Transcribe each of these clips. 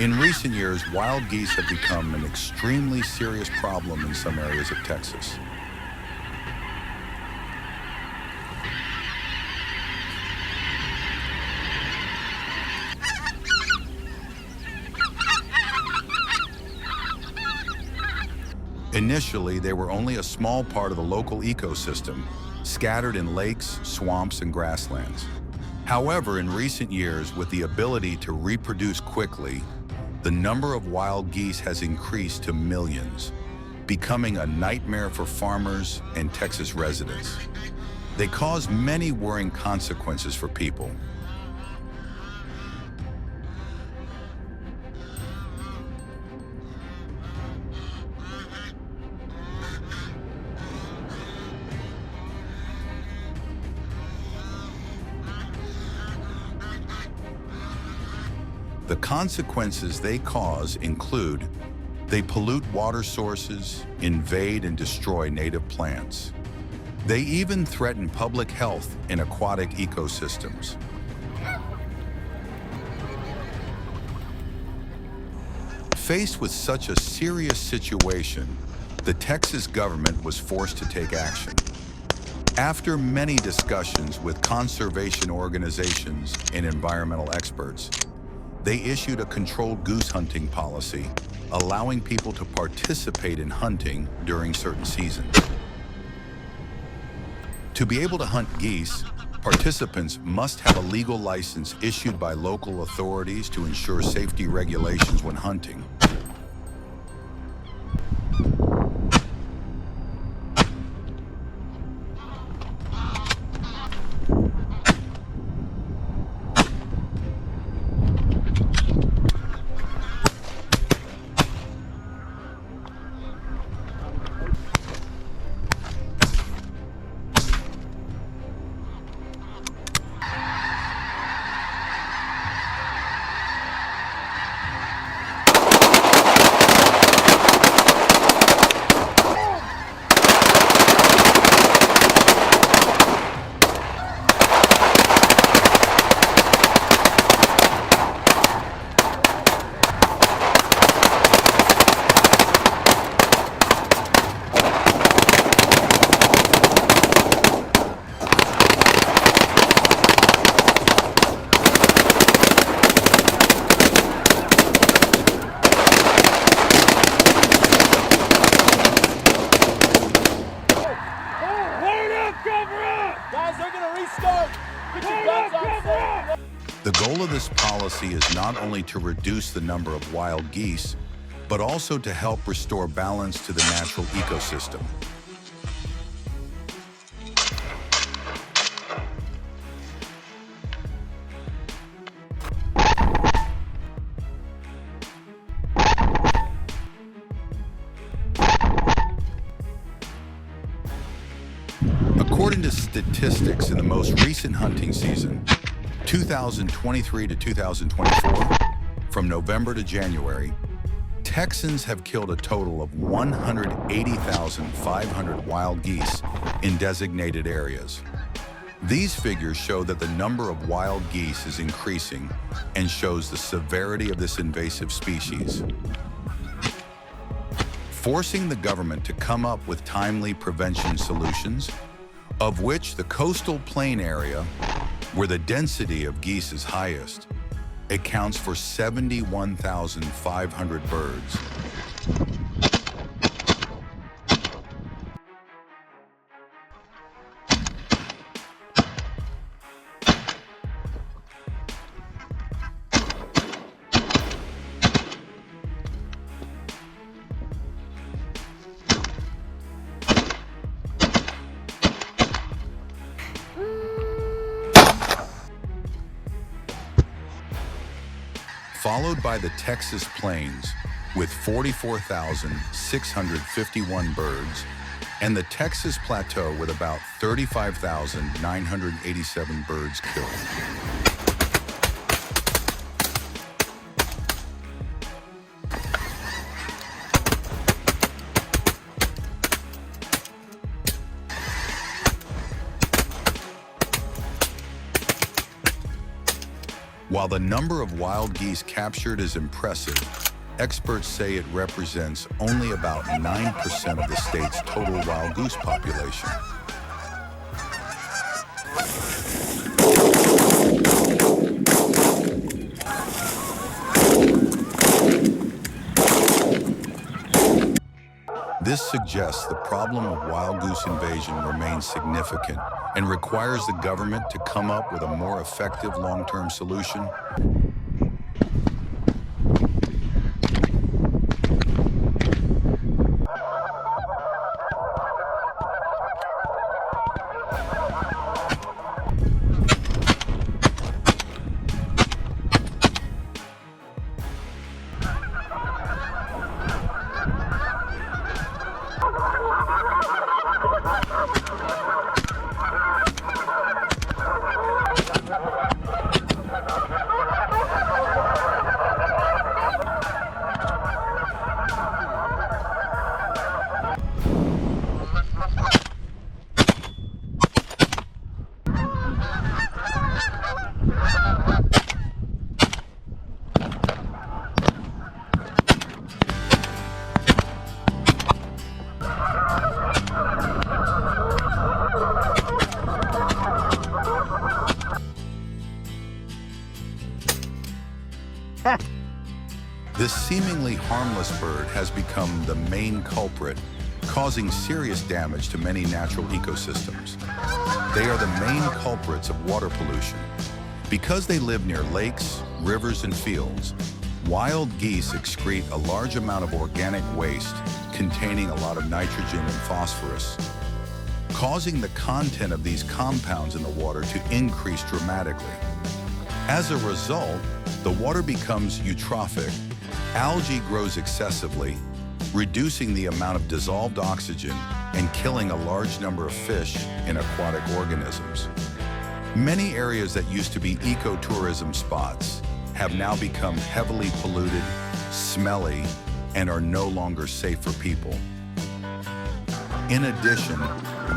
In recent years, wild geese have become an extremely serious problem in some areas of Texas. Initially, they were only a small part of the local ecosystem, scattered in lakes, swamps, and grasslands. However, in recent years, with the ability to reproduce quickly, the number of wild geese has increased to millions, becoming a nightmare for farmers and Texas residents. They cause many worrying consequences for people. The consequences they cause include they pollute water sources, invade and destroy native plants. They even threaten public health in aquatic ecosystems. Faced with such a serious situation, the Texas government was forced to take action. After many discussions with conservation organizations and environmental experts, they issued a controlled goose hunting policy, allowing people to participate in hunting during certain seasons. To be able to hunt geese, participants must have a legal license issued by local authorities to ensure safety regulations when hunting. The goal of this policy is not only to reduce the number of wild geese, but also to help restore balance to the natural ecosystem. According to statistics in the most recent hunting season, 2023 to 2024, from November to January, Texans have killed a total of 180,500 wild geese in designated areas. These figures show that the number of wild geese is increasing and shows the severity of this invasive species. Forcing the government to come up with timely prevention solutions, of which the coastal plain area, where the density of geese is highest, accounts for 71,500 birds. Followed by the Texas Plains with 44,651 birds, and the Texas Plateau with about 35,987 birds killed. While the number of wild geese captured is impressive, experts say it represents only about 9% of the state's total wild goose population. This suggests the problem of wild goose invasion remains significant and requires the government to come up with a more effective long-term solution. This seemingly harmless bird has become the main culprit, causing serious damage to many natural ecosystems. They are the main culprits of water pollution. Because they live near lakes, rivers, and fields, wild geese excrete a large amount of organic waste containing a lot of nitrogen and phosphorus, causing the content of these compounds in the water to increase dramatically. As a result, the water becomes eutrophic. Algae grows excessively, reducing the amount of dissolved oxygen and killing a large number of fish and aquatic organisms. Many areas that used to be ecotourism spots have now become heavily polluted, smelly, and are no longer safe for people. In addition,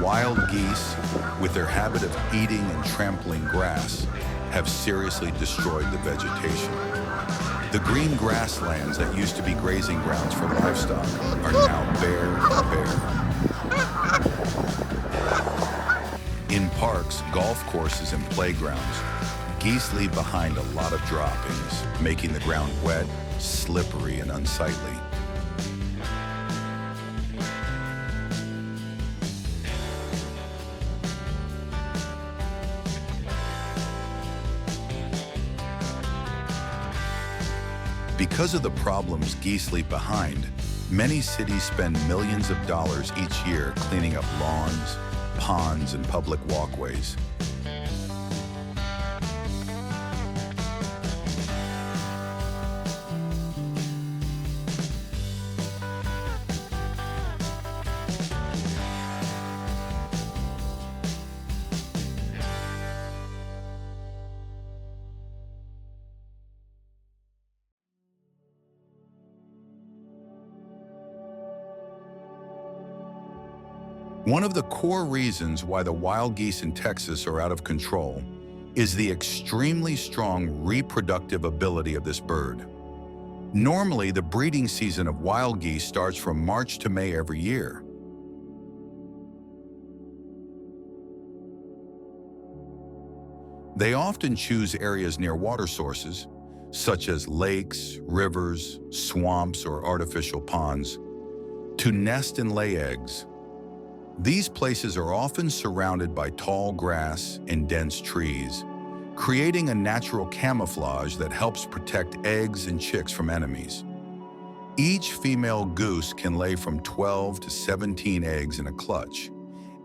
wild geese, with their habit of eating and trampling grass, have seriously destroyed the vegetation. The green grasslands that used to be grazing grounds for livestock are now bare. In parks, golf courses, and playgrounds, geese leave behind a lot of droppings, making the ground wet, slippery, and unsightly. Because of the problems geese leave behind, many cities spend millions of dollars each year cleaning up lawns, ponds, and public walkways. One of the core reasons why the wild geese in Texas are out of control is the extremely strong reproductive ability of this bird. Normally, the breeding season of wild geese starts from March to May every year. They often choose areas near water sources, such as lakes, rivers, swamps, or artificial ponds, to nest and lay eggs. These places are often surrounded by tall grass and dense trees, creating a natural camouflage that helps protect eggs and chicks from enemies. Each female goose can lay from 12 to 17 eggs in a clutch,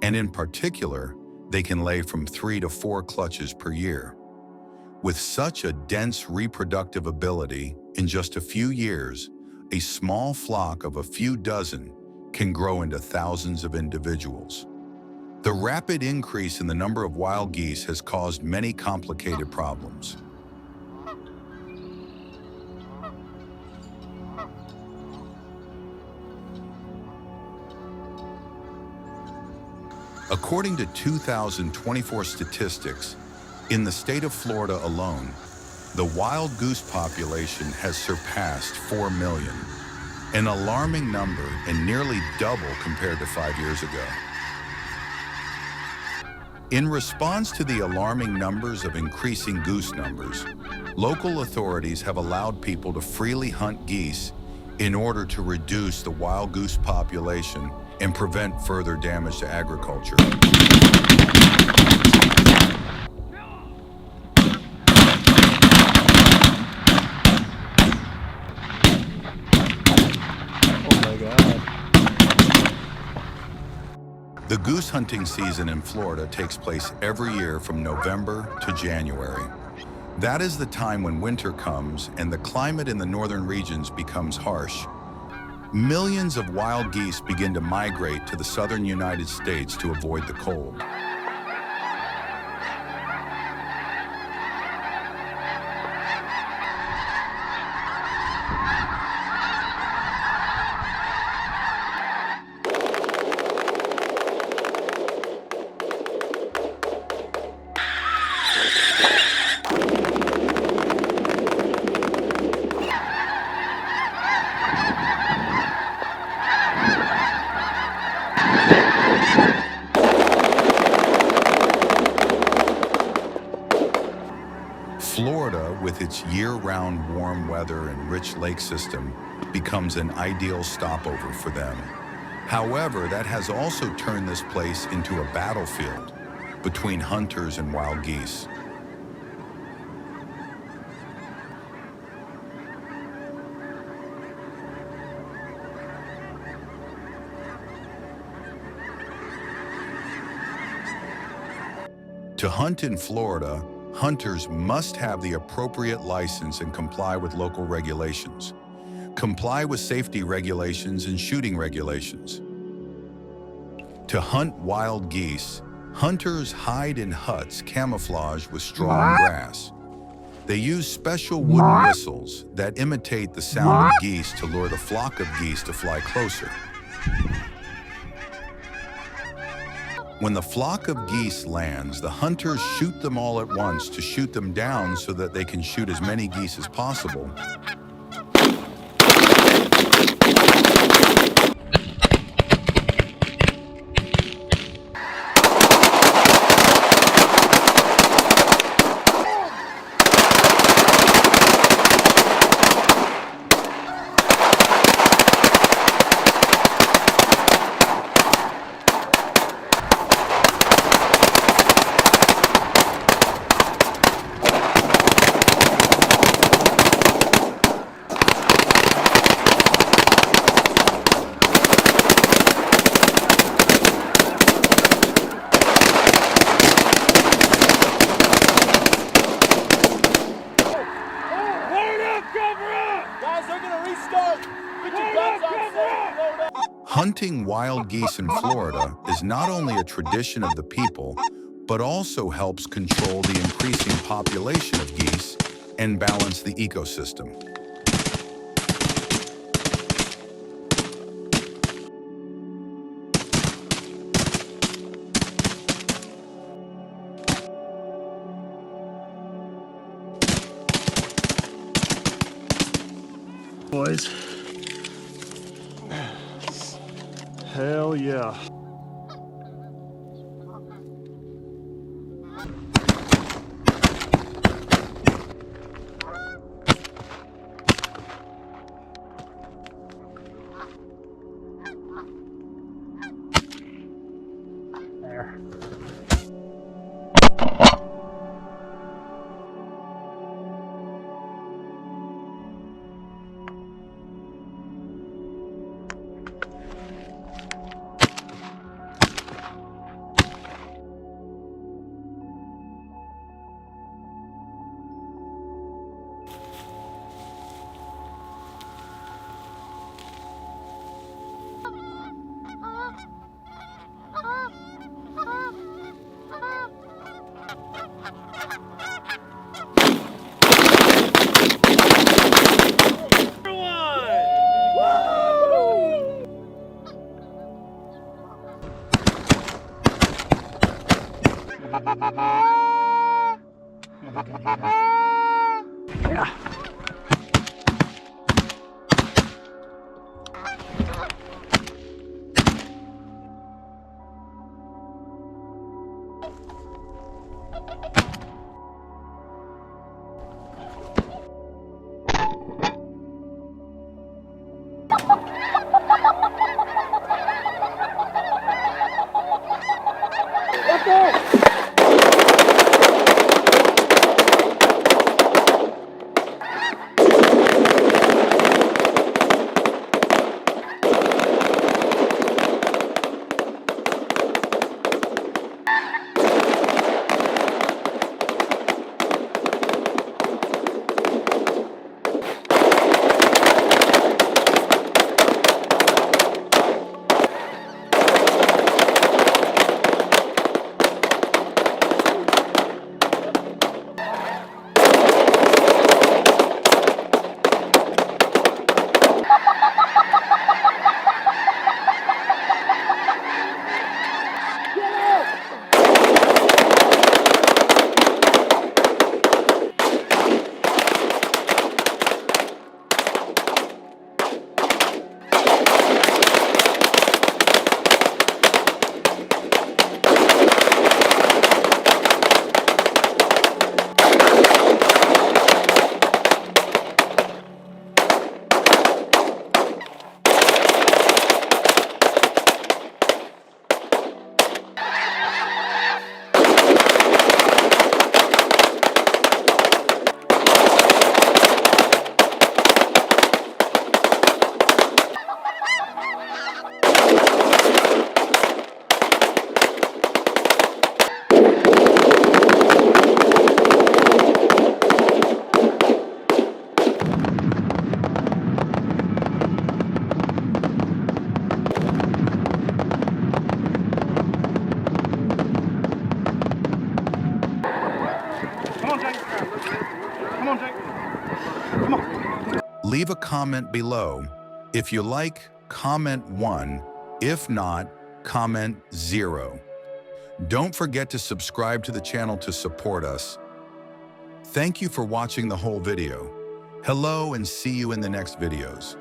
and in particular, they can lay from 3 to 4 clutches per year. With such a dense reproductive ability, in just a few years, a small flock of a few dozen can grow into thousands of individuals. The rapid increase in the number of wild geese has caused many complicated problems. According to 2024 statistics, in the state of Florida alone, The wild goose population has surpassed 4 million, an alarming number and nearly double compared to 5 years ago. In response to the alarming numbers of increasing goose numbers, local authorities have allowed people to freely hunt geese in order to reduce the wild goose population and prevent further damage to agriculture. Oh my God. The goose hunting season in Florida takes place every year from November to January. That is the time when winter comes and the climate in the northern regions becomes harsh. Millions of wild geese begin to migrate to the southern United States to avoid the cold. Florida, with its year-round warm weather and rich lake system, becomes an ideal stopover for them. However, that has also turned this place into a battlefield between hunters and wild geese. To hunt in Florida, hunters must have the appropriate license and comply with local regulations. Comply with safety regulations and shooting regulations. To hunt wild geese, hunters hide in huts camouflaged with straw and grass. They use special wooden whistles that imitate the sound of geese to lure the flock of geese to fly closer. When the flock of geese lands, the hunters shoot them all at once to shoot them down so that they can shoot as many geese as possible. Hunting wild geese in Florida is not only a tradition of the people, but also helps control the increasing population of geese and balance the ecosystem. Boys. Hell yeah. There. Yeah. Leave a comment below. If you like, comment 1. If not, comment 0. Don't forget to subscribe to the channel to support us. Thank you for watching the whole video. Hello and see you in the next videos.